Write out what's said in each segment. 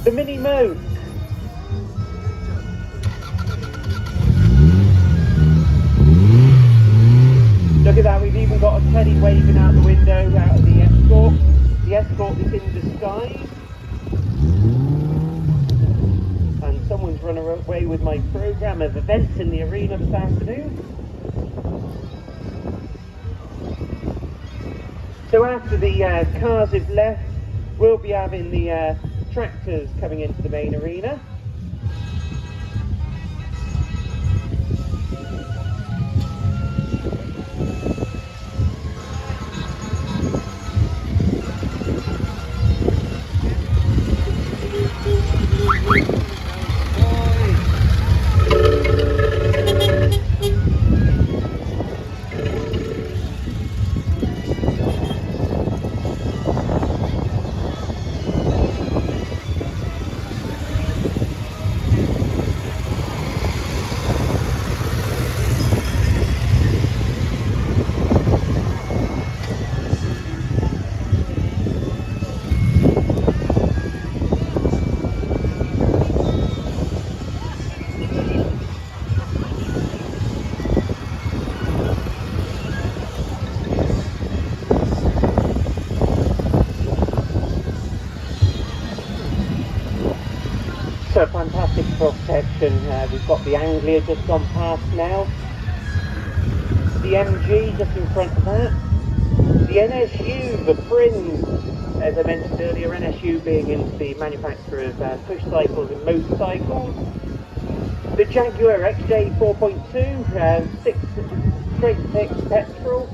The mini moat. Look at that, we've even got a teddy waving out the window out of the Escort. The Escort is in disguise. And someone's run away with my programme of events in the arena this afternoon. So after the cars have left, we'll be having the tractors coming into the main arena. So fantastic cross section. We've got the Anglia just gone past now. The MG just in front of that. The NSU, the Prinz, as I mentioned earlier, NSU being into the manufacture of push cycles and motorcycles. The Jaguar XJ 4.2, straight 6 petrol.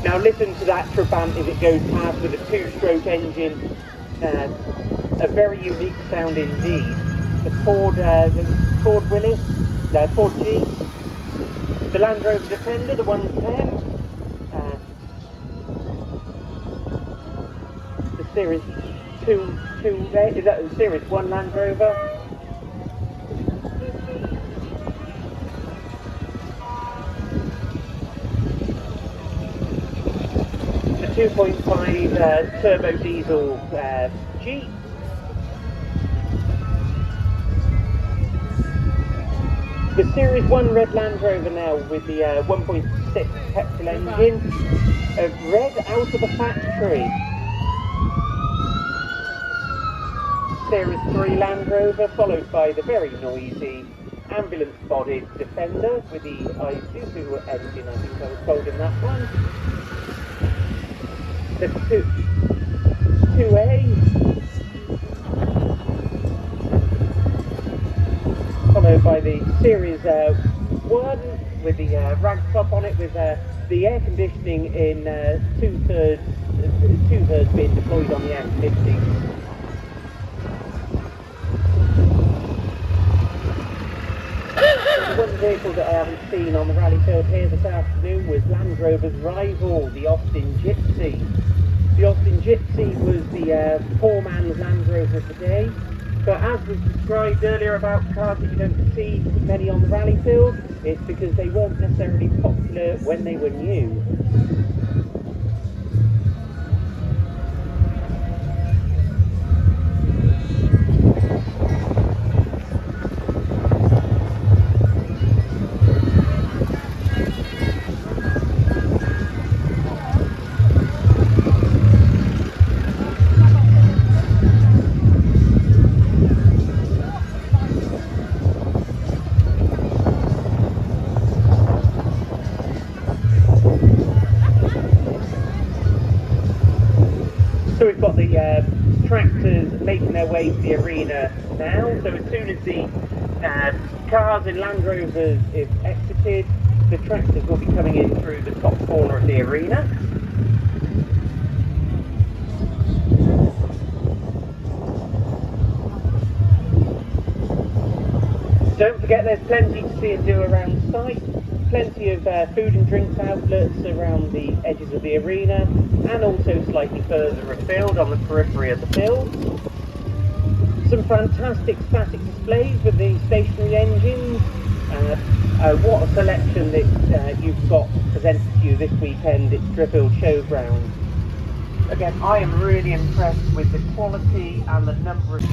Now listen to that Trabant as it goes past with a 2-stroke engine, a very unique sound indeed. The Ford Willys, Ford G, the Land Rover Defender, the 110, the Series 2, is that the Series 1 Land Rover? The 2.5 turbo diesel Jeep. The Series 1 red Land Rover now with the 1.6 petrol engine, red out of the factory. Series 3 Land Rover, followed by the very noisy ambulance-bodied Defender with the Isuzu engine, I think I was told in that one. The 2A, followed by the Series 1 with the rag top on it, with the air conditioning in two-thirds being deployed on the air conditioning. One vehicle that I haven't seen on the rally field here this afternoon was Land Rover's rival, the Austin Gypsy. The Austin Gypsy was the poor man's Land Rover of the day, but as was described earlier about cars that you don't see many on the rally field, it's because they weren't necessarily popular when they were new. So we've got the tractors making their way to the arena now. So as soon as the cars and Land Rovers have exited, the tractors will be coming in through the top corner of the arena. Don't forget there's plenty to see and do around site. Plenty of food and drinks outlets around the edges of the arena, and also slightly further afield on the periphery of the field. Some fantastic static displays with the stationary engines, What a selection that you've got presented to you this weekend at Driffield Showground. Again, I am really impressed with the quality and the number of